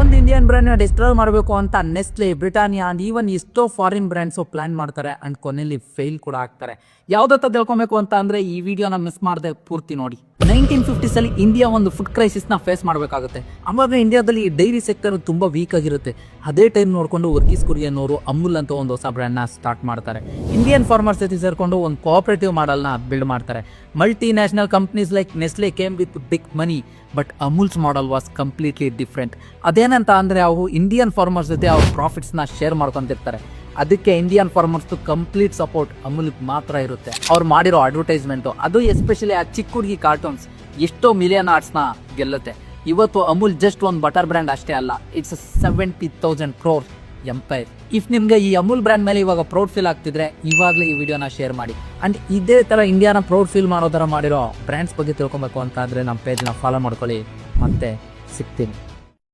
ಒಂದು ಇಂಡಿಯನ್ ಬ್ರ್ಯಾಂಡ್ನ ಡಿಸ್ಟ್ರಾಯ್ ಮಾಡಬೇಕು ಅಂತ ನೆಸ್ಲೆ, ಬ್ರಿಟಾನಿಯಾ ಅಂಡ್ ಈವನ್ ಎಷ್ಟೋ ಫಾರಿನ್ ಬ್ರ್ಯಾಂಡ್ಸು ಪ್ಲಾನ್ ಮಾಡ್ತಾರೆ ಅಂಡ್ ಕೊನೆಯಲ್ಲಿ ಫೇಲ್ ಕೂಡ ಆಗ್ತಾರೆ. ಯಾವುದತ್ತ ತಿಳ್ಕೊಬೇಕು ಅಂತ ಅಂದರೆ ಈ ವಿಡಿಯೋನ ಮಿಸ್ ಮಾಡದೆ ಪೂರ್ತಿ ನೋಡಿ. 1950s ಅಲ್ಲಿ ಇಂಡಿಯಾ ಒಂದು ಫುಡ್ ಕ್ರೈಸಿಸ್ನ ಫೇಸ್ ಮಾಡಬೇಕಾಗುತ್ತೆ. ಆವಾಗ ಇಂಡಿಯಾದಲ್ಲಿ ಡೈರಿ ಸೆಕ್ಟರ್ ತುಂಬ ವೀಕ್ ಆಗಿರುತ್ತೆ. ಅದೇ ಟೈಮ್ ನೋಡಿಕೊಂಡು ವರ್ಗೀಸ್ ಕುರಿಯನ್ ಅವರು ಅಮೂಲ್ ಅಂತ ಒಂದು ಹೊಸ ಬ್ರ್ಯಾಂಡ್ನ ಸ್ಟಾರ್ಟ್ ಮಾಡ್ತಾರೆ. ಇಂಡಿಯನ್ ಫಾರ್ಮರ್ಸ್ ಜೊತೆ ಸೇರಿಕೊಂಡು ಒಂದು ಕೋಆಪರೇಟಿವ್ ಮಾಡೆಲ್ನ ಬಿಲ್ಡ್ ಮಾಡ್ತಾರೆ. Multi national companies like Nestle came with big money, but Amul's model was completely different. ಅದೇನಂತ ಅಂದರೆ ಅವು ಇಂಡಿಯನ್ ಫಾರ್ಮರ್ಸ್ ಜೊತೆ ಅವ್ರ ಪ್ರಾಫಿಟ್ಸ್ನ ಶೇರ್ ಮಾಡ್ಕೊತಿರ್ತಾರೆ. ಅದಕ್ಕೆ ಇಂಡಿಯನ್ ಫಾರ್ಮರ್ಸ್ದು ಕಂಪ್ಲೀಟ್ ಸಪೋರ್ಟ್ ಅಮೂಲ್ಗೆ ಮಾತ್ರ ಇರುತ್ತೆ. ಅವ್ರು ಮಾಡಿರೋ ಅಡ್ವರ್ಟೈಸ್ಮೆಂಟು, ಅದು ಎಸ್ಪೆಷಲಿ ಆ ಚಿಕ್ಕ ಹುಡುಗಿ ಕಾರ್ಟೂನ್ಸ್ ಎಷ್ಟೋ ಮಿಲಿಯನ್ ಆರ್ಟ್ಸ್ನ ಗೆಲ್ಲುತ್ತೆ. ಇವತ್ತು ಅಮೂಲ್ ಜಸ್ಟ್ ಒಂದು ಬಟರ್ ಬ್ರ್ಯಾಂಡ್ ಅಷ್ಟೇ ಅಲ್ಲ, ಇಟ್ಸ್ 70,000 crore ಎಂಪೈರ್. ಇಫ್ ನಿಮಗೆ ಈ ಅಮೂಲ್ ಬ್ರ್ಯಾಂಡ್ ಮೇಲೆ ಇವಾಗ ಪ್ರೌಡ್ ಫೀಲ್ ಆಗ್ತಿದ್ರೆ ಇವಾಗಲೇ ಈ ವಿಡಿಯೋನ ಶೇರ್ ಮಾಡಿ. ಅಂಡ್ ಇದೇ ಥರ ಇಂಡಿಯಾನ ಪ್ರೌಡ್ ಫೀಲ್ ಮಾಡೋ ಥರ ಮಾಡಿರೋ ಬ್ರ್ಯಾಂಡ್ಸ್ ಬಗ್ಗೆ ತಿಳ್ಕೊಬೇಕು ಅಂತ ಅಂದರೆ ನಮ್ಮ ಪೇಜ್ನ ಫಾಲೋ ಮಾಡ್ಕೊಳ್ಳಿ. ಮತ್ತೆ ಸಿಗ್ತೀನಿ.